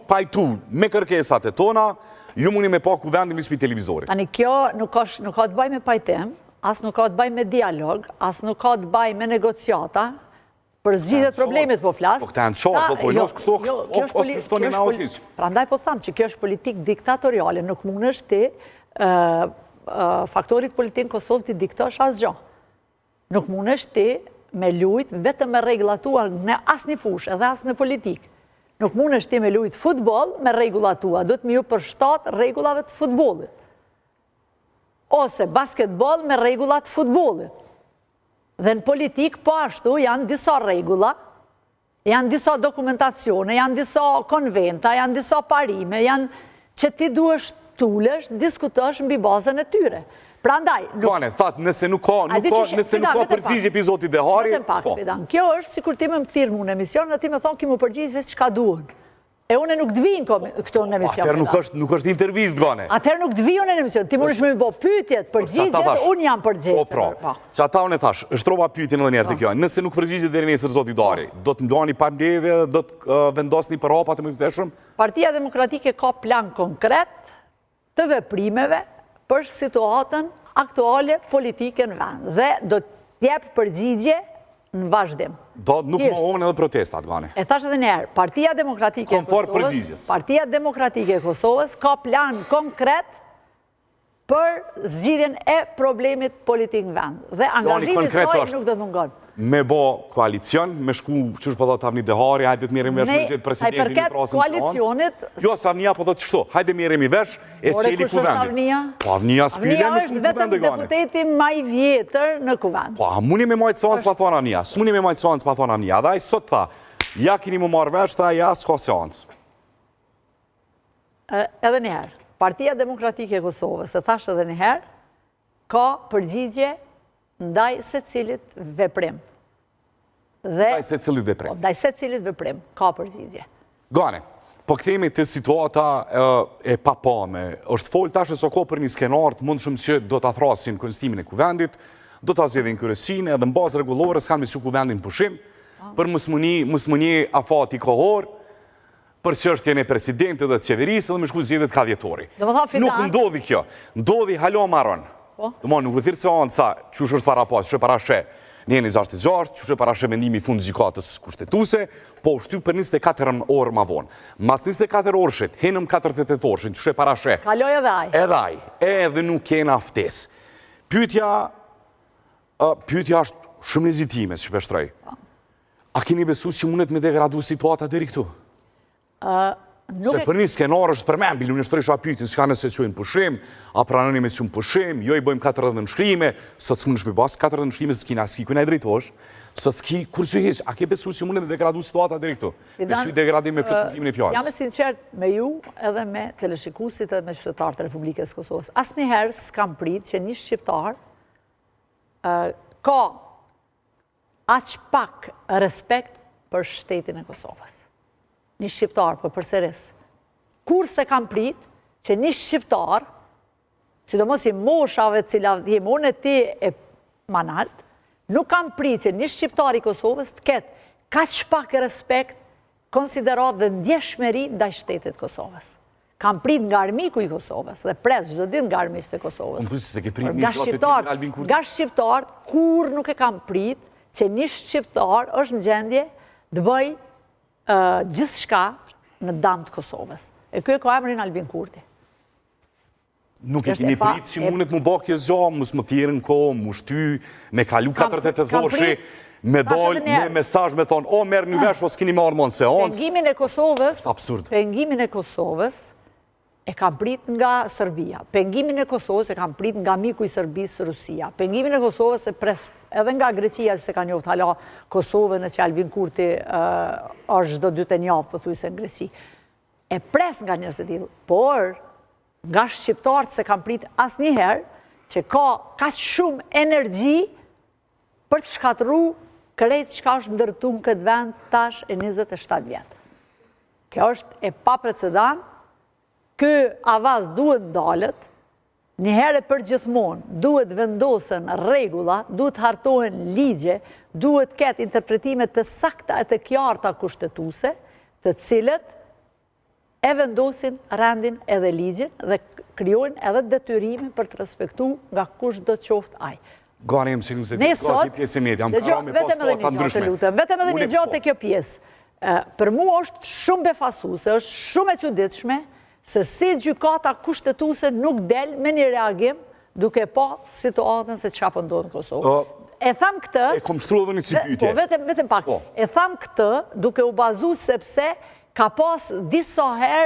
pajtu me kërkesat e tona, ju mundi me pa kuvendin me spi televizorit. Tani kjo nuk ka të baj me pajtim, as nuk ka të baj me dialog, as nuk ka të baj me negociata, për zgjidhjet problemit po flas. Po këta janë qartë, po jos kështu një naosis. Prandaj po thamë që kjo është politikë diktatoriale, nuk mund është ti faktorit politik në Kosovë ti diktosh asgjë. Nuk mund është ti me lujt vetëm me rregullatuar në asnjë fushë, edhe as në politikë. Nuk mund është ti me lujt futboll me rregullatua, do të më ju përshtat rregullave të futbollit. Ose basketbol me rregullat të futbollit. Dhe në politik, po ashtu, janë disa regula, janë disa dokumentacione, janë disa konventa, janë disa parime, janë që ti duhesh tulesh, diskutosh mbi bazën e tyre. Prandaj... Kane, thatë, nëse nuk ka përgjigje epizodit dhe hari... Kjo është si kur ti me më thirë mu në emision, dhe ti me thonë ki mu përgjigje veç që ka duhen. E une nuk dvijin këto në emision. Atëherë nuk është intervist, Gane. Atëherë nuk dvijin në emision. Ti mund është me bo pyetjet, përgjigjet, unë jam përgjigjet. Që ata unë e thash, shtrova pyetjen edhe njerë të kjo. Nëse nuk përgjigjet dhe nesër zoti Dari, do të mdojani pa mbledhje, do të vendosni për hapat e më të teshëm? Partia Demokratike ka plan konkret të veprimeve për situatën aktuale politike në vend. Dhe do të jep përgjigje në vazhdim. Nuk më onë edhe protestat, Gane. E thash edhe njerë, Partia Demokratike e Kosovës ka plan konkret për zgjidhjen e problemit politik në vend. Dhe angazhimi saj nuk do të mungon. Me bo koalicion, me shku qësh po dhe të avni dehari, hajde të mirëm vesh me presidentin i prasën koalicionit... Jo, sa avnia po dhe të qështu, hajde mirëm i vesh, e s'jeli kuvendi. Po avnia s'pyde me shku kuvende, Gane. Avnia është vetëm deputeti maj vjetër në kuvend. Po, muni me majtë seancë pa thonë avnia, s'muni me majtë seancë pa thonë avnia. Dhe a i sot tha, ja kini mu marrë vesh, tha, ja s'ka seancë. Edhe njëherë, Partia Demokratike e Kosovës, e thash edhe njëherë, ka përgjigje ndaj se cilit veprim. Ndaj se cilit veprim. Ndaj se cilit veprim, ka përgjigje. Gane, po këthemi të situata e papame, është folë tash e soko për një skenart, mund shumë që do të athrasin konstimin e kuvendit, do të azjedhin kërësine, edhe në bazë regulore s'kanë me që kuvendin pushim, për mësmënje afati kohor, për çështjen e presidentit dhe të qeverisë dhe me shku zgjedhjet kadhjetori. Nuk ndodhi kjo. Ndodhi halo marron. Nuk vëthirë se anë sa qësh është para pas, që është para she 1.66, që është para she vendimi fund gjykatës kushtetuse, po shty për 24 orë ma vonë. Mas 24 orëshit, henëm 48 orëshit, që është para she. Kaloj edhe aj. Edhe aj. Edhe nuk kena aftes. Pyetja është shumë lezitime, që peshtroj. A keni besus që mundet me degradu situata deri këtu? Se për një skenar është përmen, bilu një shtërisha pytin, s'ka nëse qojnë pushim, a pranoni me qëmë pushim, jo i bojmë 40 nëshkrime, sot s'mund është me basë 40 nëshkrime, s'ki kuna i drejtosh, sot s'ki kur që heq, a ke besu që mundet me degradu situata deri këtu? Besu i degradim me plëtëtimin e fjallës. Jam e sinqert me ju edhe me teleshikusit edhe me qytetarët të Republikës Kosovës. Asnjëherë s'kam prit që një shqiptar ka aq pak respekt për shtetin e Kosovës. Një shqiptar për përsëris. Kur se kam prit që një shqiptar, sidomos i moshave cilat jemon e ti e manalt, nuk kam prit që një shqiptar i Kosovës të ketë kaq pak respekt, konsiderat dhe ndjeshmëri ndaj shtetit Kosovës. Kam prit nga armiku i Kosovës dhe pres çdo ditë nga armiqtë e Kosovës. Nga shqiptar, kur nuk e kam prit që një shqiptar është në gjendje të bëj gjithë shka në damë të Kosovës. E kjo e ka emrin Albin Kurti. Nuk e kini prit që mundet mu bakje zha, mus më thjerën ko, mu shty, me kalu 48 orë, me dal, me mesazh, me thonë, o, merë një vesh, o s'kini marrë mon seancë. Pengimin e Kosovës, absurd. Pengimin e Kosovës e kam prit nga Serbia. Pengimin e Kosovës e kam prit nga miku i Serbisë, Rusia. Pengimin e Kosovës e pres edhe nga Greqia, se ka njoft hala Kosovën e që Albin Kurti është çdo 2 javë, pothuajse në Greqi. E pres nga njerëz të tillë, por nga shqiptarët se kam prit asnjëherë që ka kaq shumë energji për të shkatërruar krejt çka është ndërtuar në këtë vend tash e 27 vjet. Kjo është e paprecedent. Ky avaz duhet ndalët, njëherë për gjithmonë duhet vendosen rregulla, duhet hartohen ligje, duhet ketë interpretime të sakta e të qarta kushtetuese, të cilët e vendosin rendin edhe ligjin dhe krijojnë edhe detyrime për të respektu nga kush do të qoftë ai. Gani më që Ne sot, pjesë e media, më karo me pas të ndryshme. Vetëm edhe një gjatë e kjo pjesë. Për mua është shumë befasuese, është shumë e çuditshme se si gjykata kushtetuese nuk del me një reagim duke pa situatën se çka po ndodh në Kosovë. E tham këtë... E kom shtruar një pyetje. Po, vetëm pak. E tham këtë duke u bazu sepse ka pas disa herë